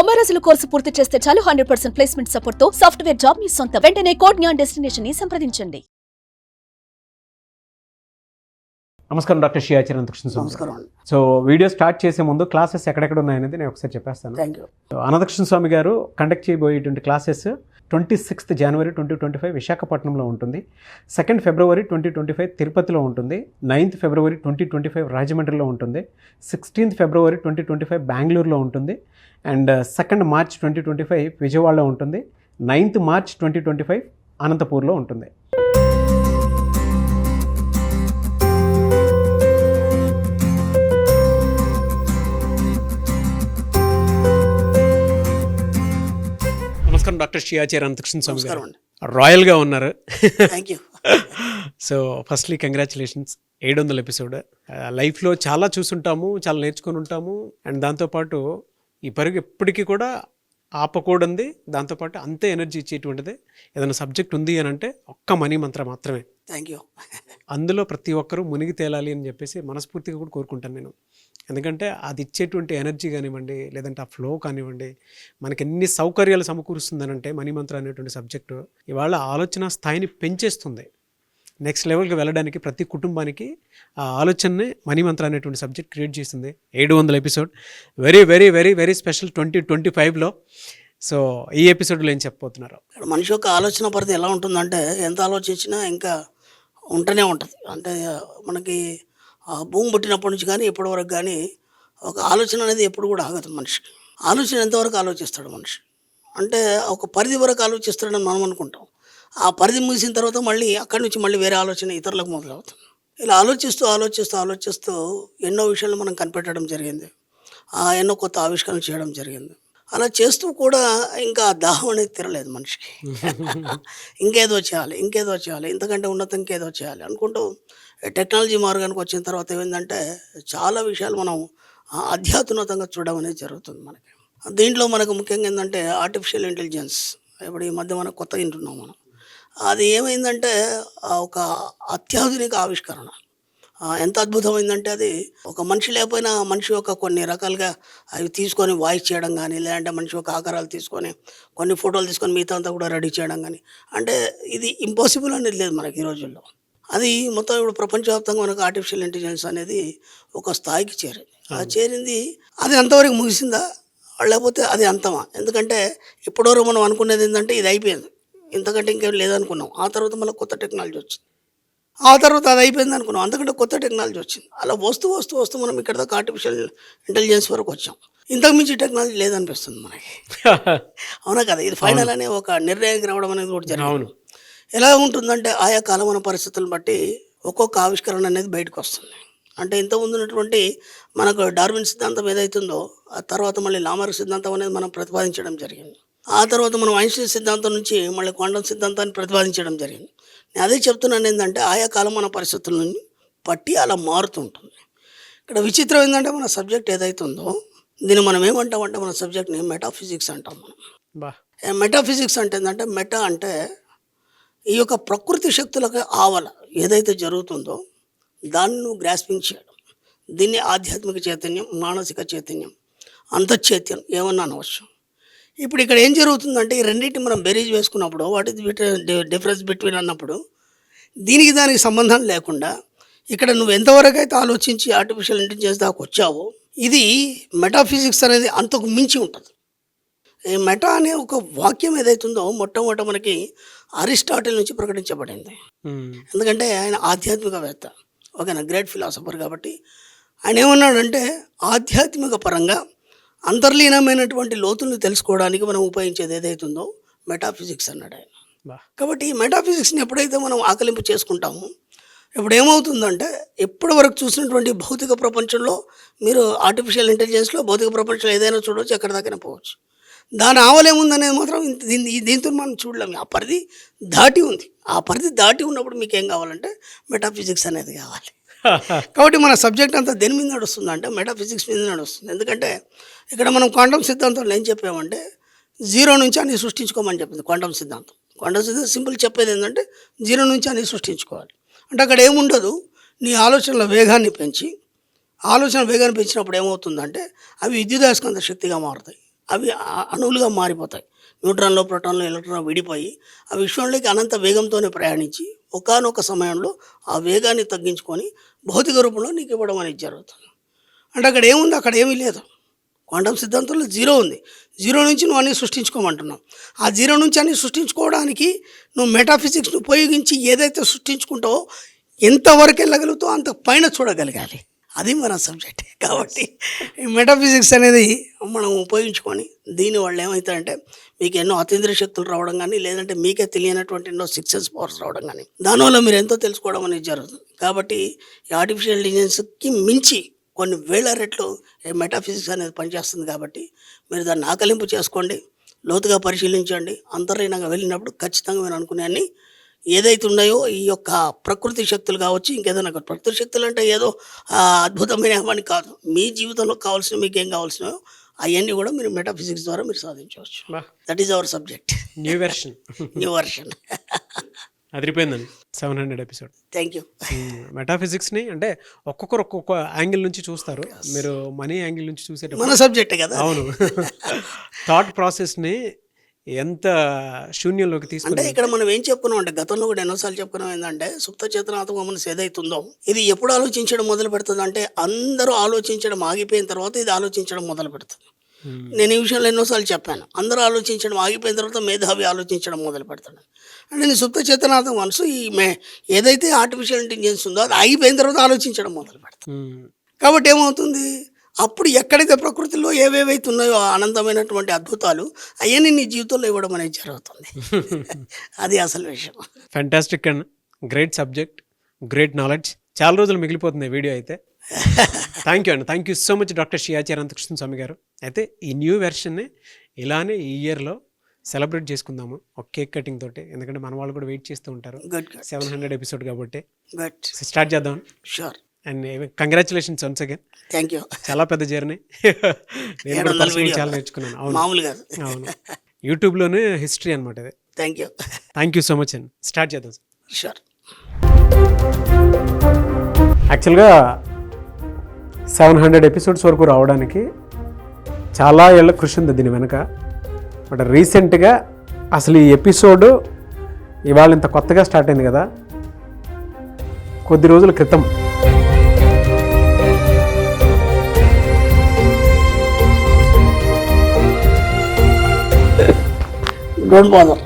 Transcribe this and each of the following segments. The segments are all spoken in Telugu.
90 రోజుల కోర్సు పూర్తి చేస్తే చాలు 100% ప్లేస్మెంట్ సపోర్ట్ తో సాఫ్ట్వేర్ జాబ్ మీ సొంతం. వెంటనే కోడ్ జ్ఞాన్ డెస్టినేషన్ ని సంప్రదించండి. నమస్కారం డాక్టర్ శ్రీ ఆచార్య కృష్ణ. నమస్కారం. సో వీడియో స్టార్ట్ చేసే ముందు క్లాసెస్ ఎక్కడెక్కడ ఉన్నాయనేది నేను ఒకసారి చెప్పేస్తాను. Thank you. అనంతకృష్ణ స్వామి గారు కండక్ట్ చేయబోయేటువంటి క్లాసెస్ 26th January 2025 విశాఖపట్నంలో ఉంటుంది. 2nd February 2025 తిరుపతిలో ఉంటుంది. 9th February 2025 రాజమండ్రిలో ఉంటుంది. 16th February 2025 బెంగళూరులో ఉంటుంది. అండ్ 2nd March 2025 విజయవాడలో ఉంటుంది. 9th March 2025 అనంతపూర్లో ఉంటుంది. నమస్కారం డాక్టర్ శ్రీ ఆచార్య అనంతకృష్ణ స్వామి గారు. రాయల్గా ఉన్నారు. Thank you. So firstly congratulations. 700 episode. లైఫ్లో చాలా చూసుంటాము, చాలా నేర్చుకొని ఉంటాము. అండ్ దాంతోపాటు ఈ పరుగు ఎప్పటికీ కూడా ఆపకూడదు. దాంతోపాటు అంతే ఎనర్జీ ఇచ్చేటువంటిది ఏదైనా సబ్జెక్ట్ ఉంది అని అంటే ఒక్క మనీ మంత్రం మాత్రమే. Thank you. అందులో ప్రతి ఒక్కరూ మునిగి తేలాలి అని చెప్పేసి మనస్ఫూర్తిగా కూడా కోరుకుంటాను నేను. ఎందుకంటే అది ఇచ్చేటువంటి ఎనర్జీ కానివ్వండి, లేదంటే ఆ ఫ్లో కానివ్వండి, మనకి ఎన్ని సౌకర్యాలు సమకూరుస్తుందనంటే మనీ మంత్రం అనేటువంటి సబ్జెక్టు ఇవాళ ఆలోచన స్థాయిని పెంచేస్తుంది. నెక్స్ట్ లెవెల్కి వెళ్ళడానికి ప్రతి కుటుంబానికి ఆ ఆలోచననే మనీ మంత్రం అనేటువంటి సబ్జెక్ట్ క్రియేట్ చేస్తుంది. 700 episode. Very very very very special 2025లో. సో ఈ ఎపిసోడ్లో ఏం చెప్పబోతున్నారు? మనిషి యొక్క ఆలోచన పరిధి ఎలా ఉంటుందంటే ఎంత ఆలోచించినా ఇంకా ఉంటూనే ఉంటుంది. అంటే మనకి భూమి పుట్టినప్పటి నుంచి కానీ ఇప్పటి వరకు కానీ ఒక ఆలోచన అనేది ఎప్పుడు కూడా ఆగదు. మనిషికి ఆలోచన ఎంతవరకు ఆలోచిస్తాడు మనిషి అంటే ఒక పరిధి వరకు ఆలోచిస్తాడని మనం అనుకుంటాం. ఆ పరిధి ముగిసిన తర్వాత మళ్ళీ అక్కడి నుంచి మళ్ళీ వేరే ఆలోచన ఇతరులకు మొదలవుతుంది. ఇలా ఆలోచిస్తూ ఆలోచిస్తూ ఆలోచిస్తూ ఎన్నో విషయాలు మనం కనిపెట్టడం జరిగింది. ఎన్నో కొత్త ఆవిష్కరణ చేయడం జరిగింది. అలా చేస్తూ కూడా ఇంకా దాహం అనేది తీరలేదు మనిషికి. ఇంకేదో చేయాలి, ఇంకేదో చేయాలి, ఇంతకంటే ఉన్నతం ఇంకేదో చేయాలి అనుకుంటూ టెక్నాలజీ మార్గానికి వచ్చిన తర్వాత ఏమైందంటే చాలా విషయాలు మనం అధ్యాత్మతంగా చూడడం అనేది జరుగుతుంది మనకి. దీంట్లో మనకు ముఖ్యంగా ఏంటంటే ఆర్టిఫిషియల్ ఇంటెలిజెన్స్. ఇప్పుడు ఈ మధ్య మనం కొత్తగా వింటున్నాం మనం. అది ఏమైందంటే ఒక అత్యాధునిక ఆవిష్కరణ. ఎంత అద్భుతమైందంటే అది ఒక మనిషి లేకపోయినా మనిషి యొక్క కొన్ని రకాలుగా అవి తీసుకొని వాయిస్ చేయడం కానీ, లేదంటే మనిషి యొక్క ఆకారాలు తీసుకొని కొన్ని ఫోటోలు తీసుకొని మిగతా అంతా కూడా రెడీ చేయడం కానీ, అంటే ఇది ఇంపాసిబుల్ అనేది లేదు మనకి ఈ రోజుల్లో. అది మొత్తం ఇప్పుడు ప్రపంచవ్యాప్తంగా మనకు ఆర్టిఫిషియల్ ఇంటెలిజెన్స్ అనేది ఒక స్థాయికి చేరింది. చేరింది అది అంతవరకు ముగిసిందా లేకపోతే అది అంతమా? ఎందుకంటే ఇప్పటివరకు మనం అనుకునేది ఏంటంటే ఇది అయిపోయింది, ఇంతకంటే ఇంకేం లేదనుకున్నాం. ఆ తర్వాత మళ్ళీ కొత్త టెక్నాలజీ వచ్చింది. ఆ తర్వాత అది అయిపోయింది అనుకున్నాం, అంతకంటే కొత్త టెక్నాలజీ వచ్చింది. అలా వస్తూ వస్తూ వస్తూ మనం ఇక్కడ దాకా ఆర్టిఫిషియల్ ఇంటెలిజెన్స్ వరకు వచ్చాం. ఇంతకు మించి టెక్నాలజీ లేదనిపిస్తుంది మనకి. అవునా కదా? ఇది ఫైనల్ అనే ఒక నిర్ణయానికి రావడం అనేది కూడా జరిగింది. ఎలా ఉంటుందంటే ఆయా కాలమాన పరిస్థితులను బట్టి ఒక్కొక్క ఆవిష్కరణ అనేది బయటకు వస్తుంది. అంటే ఇంతకుముందు ఉన్నటువంటి మనకు డార్విన్ సిద్ధాంతం ఏదైతుందో ఆ తర్వాత మళ్ళీ లామార్క్ సిద్ధాంతం అనేది మనం ప్రతిపాదించడం జరిగింది. ఆ తర్వాత మనం ఐన్స్టీన్ సిద్ధాంతం నుంచి మళ్ళీ క్వాంటం సిద్ధాంతాన్ని ప్రతిపాదించడం జరిగింది. నేను అదే చెప్తున్నాను ఏంటంటే ఆయా కాలమాన పరిస్థితులను బట్టి అలా మారుతూ ఉంటుంది. ఇక్కడ విచిత్రం ఏంటంటే మన సబ్జెక్ట్ ఏదైతుందో దీన్ని మనం ఏమంటామంటే మన సబ్జెక్ట్ని మెటాఫిజిక్స్ అంటాం మనం. మెటాఫిజిక్స్ అంటే ఏంటంటే మెటా అంటే ఈ యొక్క ప్రకృతి శక్తులకు ఆవల ఏదైతే జరుగుతుందో దాన్ని నువ్వు గ్రాస్పింగ్ చేయడం. దీన్ని ఆధ్యాత్మిక చైతన్యం, మానసిక చైతన్యం, అంతఃచైత్యం ఏమన్నా అనవచ్చు. ఇప్పుడు ఇక్కడ ఏం జరుగుతుందంటే ఈ రెండింటిని మనం బెరీజ్ వేసుకున్నప్పుడు వాట్ ఇస్ డిఫరెన్స్ బిట్వీన్ అన్నప్పుడు దీనికి దానికి సంబంధం లేకుండా ఇక్కడ నువ్వు ఎంతవరకు అయితే ఆలోచించి ఆర్టిఫిషియల్ ఇంటెలిజెన్స్ దాకా వచ్చావో ఇది మెటాఫిజిక్స్ అనేది అంతకు మించి ఉంటుంది. ఈ మెటా అనే ఒక వాక్యం ఏదైతుందో మొట్టమొదట మనకి అరిస్టాటిల్ నుంచి ప్రకటించబడింది. ఎందుకంటే ఆయన ఆధ్యాత్మికవేత్త, ఓకేనా, గ్రేట్ ఫిలాసఫర్. కాబట్టి ఆయన ఏమన్నాడంటే ఆధ్యాత్మిక పరంగా అంతర్లీనమైనటువంటి లోతుల్ని తెలుసుకోవడానికి మనం ఉపయోగించేది ఏదైతుందో మెటాఫిజిక్స్ అన్నాడు ఆయన. కాబట్టి ఈ మెటాఫిజిక్స్ని ఎప్పుడైతే మనం ఆకలింపు చేసుకుంటామో ఇప్పుడు ఏమవుతుందంటే ఇప్పటి వరకు చూసినటువంటి భౌతిక ప్రపంచంలో మీరు ఆర్టిఫిషియల్ ఇంటెలిజెన్స్లో భౌతిక ప్రపంచంలో ఏదైనా చూడవచ్చు, ఎక్కడ దాకైనా పోవచ్చు. దాని ఆవలేముందనేది మాత్రం దీంతో మనం చూడలేము. ఆ పరిధి దాటి ఉంది. ఆ పరిధి దాటి ఉన్నప్పుడు మీకు ఏం కావాలంటే మెటాఫిజిక్స్ అనేది కావాలి. కాబట్టి మన సబ్జెక్ట్ అంతా దేని మీద నడుస్తుంది అంటే మెటాఫిజిక్స్ మీద నడుస్తుంది. ఎందుకంటే ఇక్కడ మనం క్వాంటం సిద్ధాంతంలో ఏం చెప్పామంటే జీరో నుంచి అన్ని సృష్టించుకోమని చెప్పింది క్వాంటం సిద్ధాంతం. క్వాంటం సిద్ధాంతం సింపుల్ చెప్పేది ఏంటంటే జీరో నుంచి అన్ని సృష్టించుకోవాలి. అంటే అక్కడ ఏముండదు, నీ ఆలోచనల వేగాన్ని పెంచి ఆలోచన వేగాన్ని పెంచినప్పుడు ఏమవుతుందంటే అవి విద్యుదయస్కాంత శక్తిగా మారుతాయి. అవి అణువులుగా మారిపోతాయి. న్యూట్రాన్లు, ప్రోటాన్లు, ఎలక్ట్రాన్లు విడిపోయి ఆ విశ్వంలోకి అనంత వేగంతోనే ప్రయాణించి ఒకానొక సమయంలో ఆ వేగాన్ని తగ్గించుకొని భౌతిక రూపంలో నీకు ఇవ్వడం అనేది జరుగుతుంది. అంటే అక్కడ ఏముంది? అక్కడ ఏమీ లేదు. క్వాంటం సిద్ధాంతంలో జీరో ఉంది. జీరో నుంచి నువ్వు అన్నీ సృష్టించుకోమంటున్నావు. ఆ జీరో నుంచి అన్నీ సృష్టించుకోవడానికి నువ్వు మెటాఫిజిక్స్ని ఉపయోగించి ఏదైతే సృష్టించుకుంటావో ఎంతవరకు వెళ్ళగలుగుతావో అంత పైన చూడగలగాలి. అది మన సబ్జెక్ట్. కాబట్టి ఈ మెటాఫిజిక్స్ అనేది మనం ఉపయోగించుకొని దీనివల్ల ఏమవుతాయంటే మీకు ఎన్నో అతీంద్రియ శక్తులు రావడం కానీ, లేదంటే మీకే తెలియనటువంటి ఎన్నో సిక్సెస్ పవర్స్ రావడం కానీ, దానివల్ల మీరు ఎంతో తెలుసుకోవడం అనేది జరుగుతుంది. కాబట్టి ఈ ఆర్టిఫిషియల్ ఇంటెలిజెన్స్కి మించి కొన్ని వేల రెట్లు మెటాఫిజిక్స్ అనేది పనిచేస్తుంది. కాబట్టి మీరు దాన్ని ఆకలింపు చేసుకోండి, లోతుగా పరిశీలించండి. అంతర్లీనంగా వెళ్ళినప్పుడు ఖచ్చితంగా మీరు అనుకునే అన్ని ఏదైతే ఉన్నాయో ఈ యొక్క ప్రకృతి శక్తులు కావచ్చు, ఇంకేదైనా ప్రకృతి శక్తులు అంటే ఏదో అద్భుతమైన అని కాదు. మీ జీవితంలో కావాల్సినవి, మీకు ఏం కావాల్సినవో అవన్నీ కూడా మీరు మెటాఫిజిక్స్ ద్వారా మీరు సాధించవచ్చు. That is our subject. New version. అదిరిపోయిందండి 700 ఎపిసోడ్. Thank you. మెటాఫిజిక్స్ని అంటే ఒక్కొక్కరు ఒక్కొక్క యాంగిల్ నుంచి చూస్తారు. మీరు మనీ యాంగిల్ నుంచి చూసేటప్పుడు మన సబ్జెక్టే కదా. అవును. థాట్ ప్రాసెస్ని ఎంత శూన్యంలోకి అంటే తీసుకుంటే ఇక్కడ మనం ఏం చెప్పుకున్నాం అంటే, గతంలో కూడా ఎన్నోసార్లు చెప్పుకున్నాం ఏంటంటే, సుప్త చేతనాత్మక మనసు ఏదైతుందో ఇది ఎప్పుడు ఆలోచించడం మొదలు పెడుతుంది అంటే, అందరూ ఆలోచించడం ఆగిపోయిన తర్వాత ఇది ఆలోచించడం మొదలు పెడుతుంది. నేను ఈ విషయంలో ఎన్నోసార్లు చెప్పాను. అందరూ ఆలోచించడం ఆగిపోయిన తర్వాత మేధావి ఆలోచించడం మొదలు పెడతాడు. అంటే నేను సుప్త చేతనాత్మక మనసు ఏదైతే ఆర్టిఫిషియల్ ఇంటెలిజెన్స్ ఉందో అది ఆగిపోయిన తర్వాత ఆలోచించడం మొదలు పెడతాను. కాబట్టి ఏమవుతుంది, అప్పుడు ఎక్కడైతే ప్రకృతిలో ఏవేవైతే ఉన్నాయో అనంతమైనటువంటి అద్భుతాలు అవన్నీ నీ జీవితంలో ఇవ్వడం అనేది జరుగుతుంది. అది అసలు విషయం. Fantastic and great subject, great knowledge. చాలా రోజులు మిగిలిపోతుంది వీడియో అయితే. థ్యాంక్ యూ అండి. Thank you so much doctor శ్రీయాచి అనంతకృష్ణ స్వామి గారు. అయితే ఈ న్యూ వెర్షన్ని ఇలానే ఈ ఇయర్లో సెలబ్రేట్ చేసుకుందాము ఒక కేక్ కటింగ్ తోటి. ఎందుకంటే మన వాళ్ళు కూడా వెయిట్ చేస్తూ ఉంటారు. 700 ఎపిసోడ్ కాబట్టి స్టార్ట్ చేద్దాం. Sure. And congratulations once again. Thank you. చాలా పెద్ద జర్నీ. నేను కూడా పర్సనల్గా చాలా నేర్చుకున్నాను. అవును, మామూలుగా. అవును. యూట్యూబ్లోనే హిస్టరీ అనమాట ఇది. Thank you. Thank you so much అండి. స్టార్ట్ చేద్దాం. షూర్. యాక్చువల్గా 700 ఎపిసోడ్స్ వరకు రావడానికి చాలా ఏళ్ళ కృషి ఉంది దీని వెనుక. బట్ రీసెంట్గా అసలు ఈ ఎపిసోడ్ ఇవాళ ఇంత కొత్తగా స్టార్ట్ అయింది కదా, కొద్ది రోజుల క్రితం don't bother.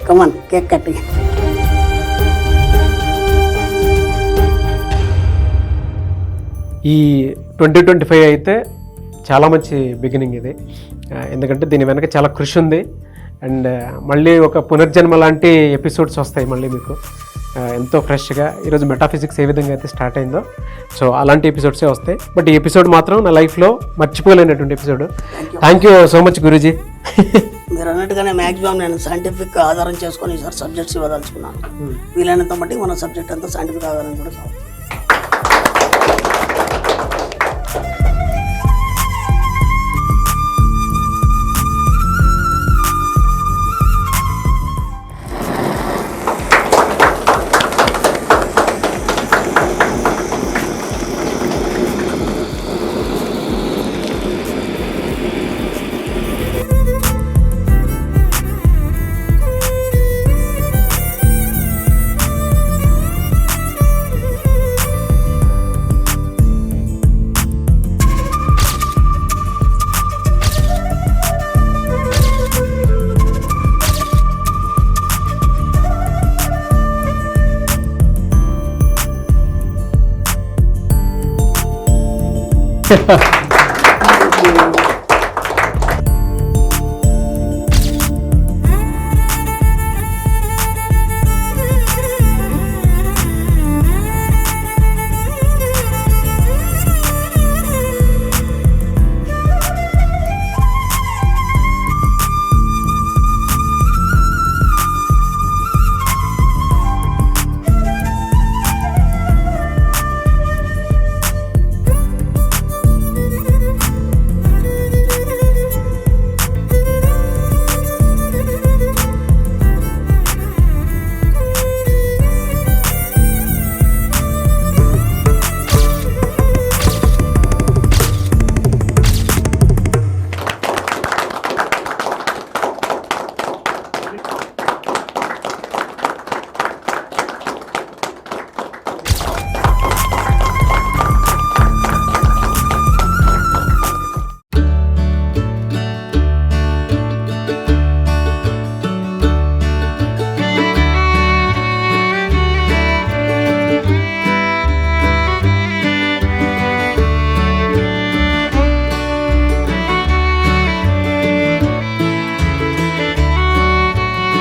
Come on, cake cutting. ఈ 2025 అయితే చాలా మంచి బిగినింగ్ ఇది. ఎందుకంటే దీని వెనక చాలా కృషి ఉంది. అండ్ మళ్ళీ ఒక పునర్జన్మ లాంటి ఎపిసోడ్స్ వస్తాయి మళ్ళీ మీకు ఎంతో ఫ్రెష్గా. ఈరోజు మెటాఫిజిక్స్ ఏ విధంగా అయితే స్టార్ట్ అయిందో సో అలాంటి ఎపిసోడ్సే వస్తాయి. బట్ ఈ ఎపిసోడ్ మాత్రం నా లైఫ్లో మర్చిపోలేనటువంటి episode. Thank you so much Guruji. మీరు అన్నట్టుగానే మ్యాక్సిమం నేను సైంటిఫిక్ ఆధారం చేసుకొని ఈసారి సబ్జెక్ట్స్ ఇవ్వదలుచుకున్నాను. వీలైనంత మట్టి మన సబ్జెక్ట్ అంతా సైంటిఫిక్ ఆధారం కూడా కావాలి. Ha ha.